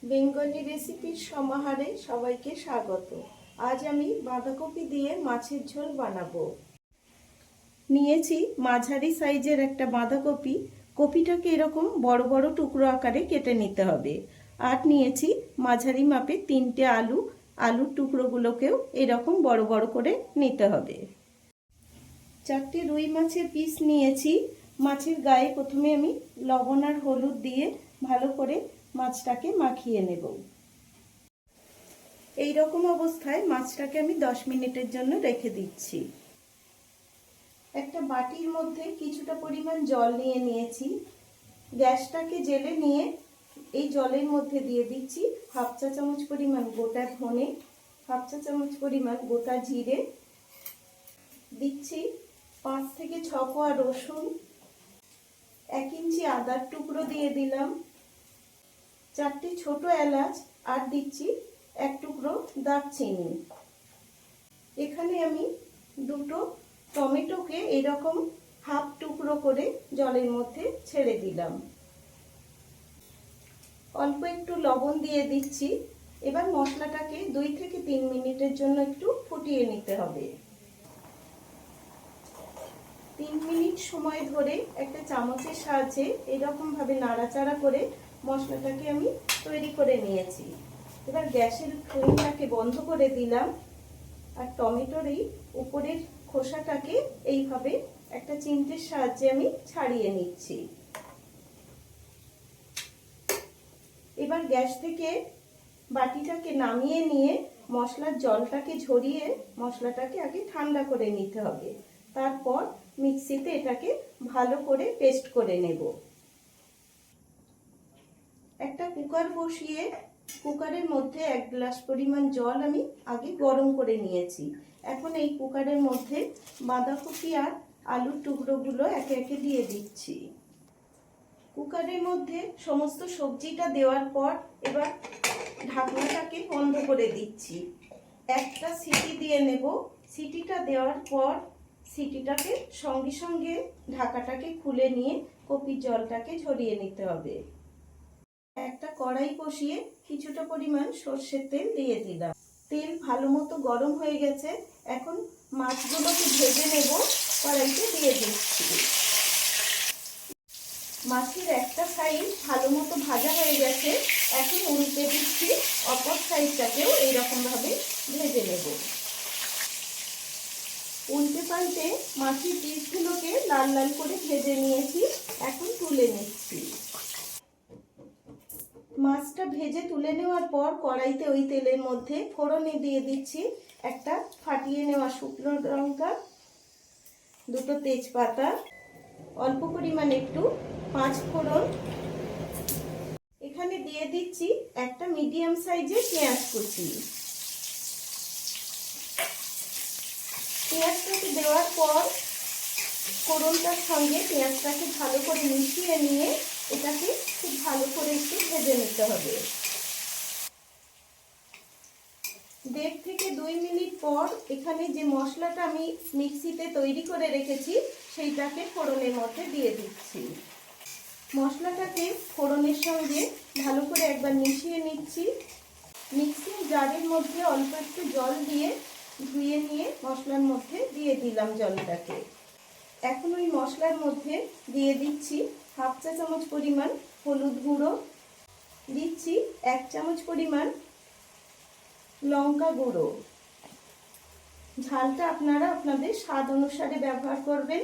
Bengali রেসিপির সমাহারে সবাইকে স্বাগত। আজ আমি বাঁধাকপি দিয়ে মাছের ঝোল বানাবো। নিয়েছি মাঝারি সাইজের একটা বাঁধাকপি। কপিটাকে এরকম বড় বড় টুকরো আকারে কেটে নিতে হবে। আর নিয়েছি মাঝারি মাপে 3টে আলু। আলুর টুকরোগুলোকেও এরকম বড় বড় করে নিতে হবে। 4টে রুই মাছের পিস নিয়েছি। মাছের গায়ে প্রথমে আমি লবণ আর হলুদ দিয়ে ভালো করে মাছটাকে মাখিয়ে নেব। এই রকম অবস্থায় মাছটাকে আমি 10 মিনিটের জন্য রেখে দিচ্ছি। একটা বাটির মধ্যে কিছুটা পরিমাণ জল নিয়ে নিয়েছি। গ্যাসটাকে জেলে নিয়ে এই জলের মধ্যে দিয়ে দিচ্ছি হাফ চা চামচ পরিমাণ গোটা ধনে, হাফ চা চামচ পরিমাণ গোটা জিরে, দিচ্ছি 5 থেকে 6 কোয়া রসুন, 1 ইঞ্চি আদার টুকরো দিয়ে দিলাম, 4টে ছোট এলাচ, আর দিচ্ছি 1 টুকরো দারচিনি। এখানে আমি 2টো টমেটোকে এরকম হাফ টুকরো করে জলের মধ্যে ছেড়ে দিলাম। অল্প একটু লবণ দিয়ে দিচ্ছি। এবার মশলাটাকে 2 থেকে 3 মিনিটের জন্য একটু ফুটিয়ে নিতে হবে। 3 মিনিট সময় ধরে একটা চামচের সাহায্যে এরকম ভাবে নাড়াচাড়া করে মশলাটাকে আমি তৈরি করে নিয়েছি। এবার গ্যাসের ফ্লেমটাকে বন্ধ করে দিলাম আর টমেটোর এই উপরের খোসাটাকে এইভাবে একটা চিমটের সাহায্যে আমি ছাড়িয়ে নিচ্ছি। এবার গ্যাস থেকে বাটিটাকে নামিয়ে নিয়ে মশলার জলটাকে ঝরিয়ে মশলাটাকে আগে ঠান্ডা করে নিতে হবে। তারপর মিক্সিতে এটাকে ভালো করে পেস্ট করে নেব। একটা কুকার বসিয়ে কুকারের মধ্যে 1 গ্লাস পরিমাণ জল আমি আগে গরম করে নিয়েছি। এখন এই কুকারের মধ্যে বাঁধাকপি আর আলুর টুকরোগুলো একে একে দিয়ে দিচ্ছি। কুকারের মধ্যে সমস্ত সবজিটা দেওয়ার পর এবার ঢাকনাটাকে বন্ধ করে দিচ্ছি। একটা সিটি দিয়ে নেব। সিটিটা দেওয়ার পর সিটিটাকে সঙ্গে সঙ্গে ঢাকাটাকে খুলে নিয়ে কপির জলটাকে ঝরিয়ে নিতে হবে। একটা কড়াই বসিয়ে কিছুটা পরিমাণ সর্ষের তেল দিয়ে দিলাম। তেল ভালো মতো গরম হয়ে গেছে। এখন মাছগুলোকে ভেজে নেব। কড়াইতে দিয়ে দিচ্ছি। মাছের একটা সাইড ভালো মতো ভাজা হয়ে গেছে। এখন উল্টে দিচ্ছি। অপর সাইডটাকেও এইরকম ভাবে ভেজে নেব। উল্টে পাল্টে মাছের পিসগুলোকে লাল লাল করে ভেজে নিয়েছি। এখন তুলে নিচ্ছি। মাছটা ভেজে তুলে নেওয়ার পর কড়াইতে ওই তেলের মধ্যে ফোড়নে দিয়ে দিচ্ছি একটা ফাটিয়ে নেওয়া শুকনো লঙ্কা, 2টো তেজপাতা, অল্প পরিমাণ একটু 5 ফোড়ন। এখানে দিয়ে দিচ্ছি একটা মিডিয়াম সাইজের পেঁয়াজ কুচি। পেঁয়াজটাকে দেওয়ার পর ফোড়নটার সঙ্গে পেঁয়াজটাকে ভালো করে মিশিয়ে নিয়ে এটাকে খুব ভালো করে একটু ভেজে নিতে হবে। 1.5 থেকে 2 মিনিট পর এখানে যে মশলাটা আমি মিক্সিতে তৈরি করে রেখেছি সেইটাকে ফোড়নের মধ্যে দিয়ে দিচ্ছি। মশলাটাকে ফোড়নের সঙ্গে ভালো করে একবার মিশিয়ে নিচ্ছি। মিক্সিং জারের মধ্যে অল্প একটু জল দিয়ে ধুয়ে নিয়ে মশলার মধ্যে দিয়ে দিলাম জলটাকে। এখন ওই মশলার মধ্যে দিয়ে দিচ্ছি হাফ চা চামচ পরিমাণ হলুদ গুঁড়ো, দিচ্ছি 1 চামচ পরিমাণ লঙ্কা গুঁড়ো। ঝালটা আপনারা আপনাদের স্বাদ অনুসারে ব্যবহার করবেন।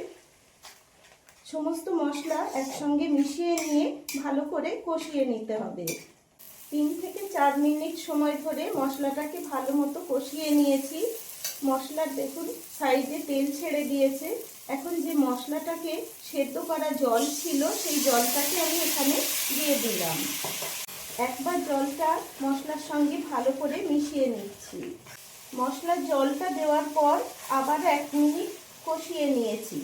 সমস্ত মশলা একসঙ্গে মিশিয়ে নিয়ে ভালো করে কষিয়ে নিতে হবে। 3 থেকে 4 মিনিট সময় ধরে মশলাটাকে ভালো মতো কষিয়ে নিয়েছি। মশলার দেখুন সাইডে তেল ছেড়ে দিয়েছে। এখন যে মশলাটাকে সেদ্ধ করা জল ছিল সেই জলটাকে আমি এখানে দিয়ে দিলাম। একবার জলটা মশলার সঙ্গে ভালো করে মিশিয়ে নিচ্ছি। মশলার জলটা দেওয়ার পর আবার 1 মিনিট কষিয়ে নিয়েছি।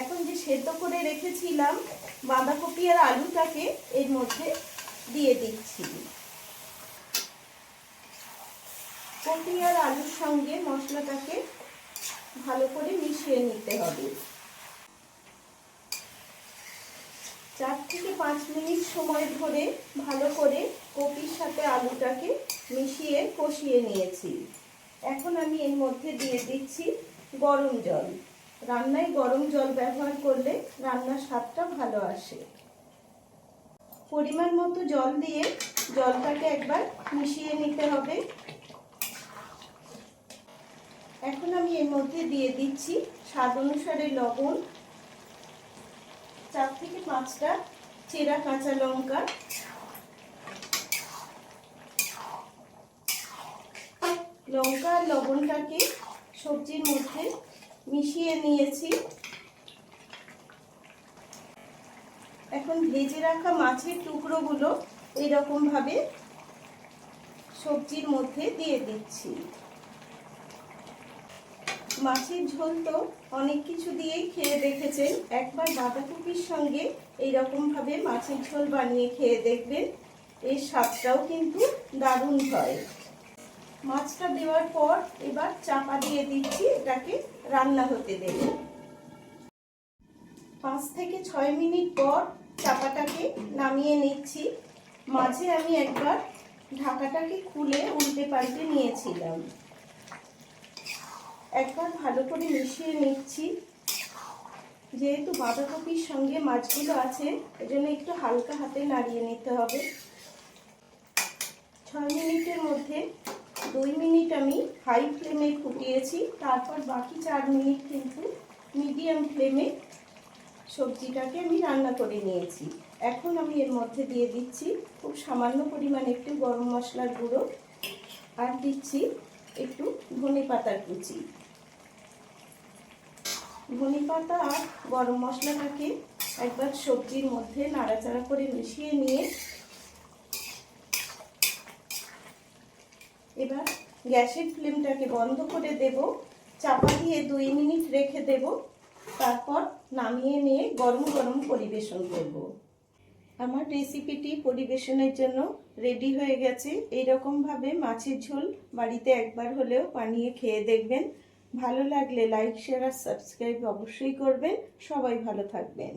এখন যে সেদ্ধ করে রেখেছিলাম বাঁধাকপি আর আলুটাকে এর মধ্যে দিয়ে দিচ্ছি। কপি আর আলুর সঙ্গে মশলাটাকে ভালো করে মিশিয়ে নিতে হবে। 4 থেকে 5 মিনিট সময় ধরে ভালো করে কপির সাথে সাথে আলুটাকে মিশিয়ে কষিয়ে নিয়েছি। এখন আমি এর মধ্যে দিয়ে দিচ্ছি গরম জল। রান্নায় গরম জল ব্যবহার করলে রান্নার স্বাদটা ভালো আসে। পরিমাণ মতো জল দিয়ে জলটাকে একবার মিশিয়ে নিতে হবে। এখন আমি এর মধ্যে দিয়ে দিচ্ছি স্বাদ অনুসারে লবণ, 4 থেকে 5টা চেরা কাঁচা লঙ্কা, লঙ্কা আর লবণটাকে সবজির মধ্যে মিশিয়ে নিয়েছি। এখন ভেজে রাখা মাছের টুকরোগুলো এইরকম ভাবে সবজির মধ্যে দিয়ে দিচ্ছি। মাছের ঝোল তো অনেক কিছু দিয়েই খেয়ে দেখেছেন, একবার বাঁধাকপির সঙ্গে এইরকম ভাবে মাছের ঝোল বানিয়ে খেয়ে দেখবেন, এর স্বাদটাও কিন্তু দারুণ হয়। মাছটা দেওয়ার পর এবার চাপা দিয়ে দিচ্ছি, এটাকে রান্না হতে দেব। 5 থেকে 6 মিনিট পর চাপাটাকে নামিয়ে নিচ্ছি। মাঝে আমি একবার ঢাকাটাকে খুলে উল্টে পাল্টে নিয়েছিলাম। একবার ভালো করে মিশিয়ে নিচ্ছি। যেহেতু বাঁধাকপির সঙ্গে মাছগুলো আছে, এজন্য একটু হালকা হাতে নাড়িয়ে নিতে হবে। 6 মিনিটের মধ্যে 2 মিনিট আমি হাই ফ্লেমে ফুটিয়েছি, তারপর বাকি 4 মিনিট কিন্তু মিডিয়াম ফ্লেমে সবজিটাকে আমি রান্না করে নিয়েছি। এখন আমি এর মধ্যে দিয়ে দিচ্ছি খুব সামান্য পরিমাণ একটু গরম মশলার গুঁড়ো, আর দিচ্ছি একটু ধনেপাতার কুচি। ধনেপাতা আর গরম মশলাটাকে একবার সবজির মধ্যে নাড়াচাড়া করে মিশিয়ে নিয়ে এবার গ্যাসের ফ্লেমটাকে বন্ধ করে দেব, চাপা দিয়ে 2 মিনিট রেখে দেব, তারপর নামিয়ে নিয়ে গরম গরম পরিবেশন করব। আমার রেসিপিটি পরিবেশনের জন্য রেডি হয়ে গেছে। এইরকম ভাবে মাছের ঝোল বাড়িতে একবার হলেও বানিয়ে খেয়ে দেখবেন। ভালো লাগলে লাইক, শেয়ার আর সাবস্ক্রাইব অবশ্যই করবেন। সবাই ভালো থাকবেন।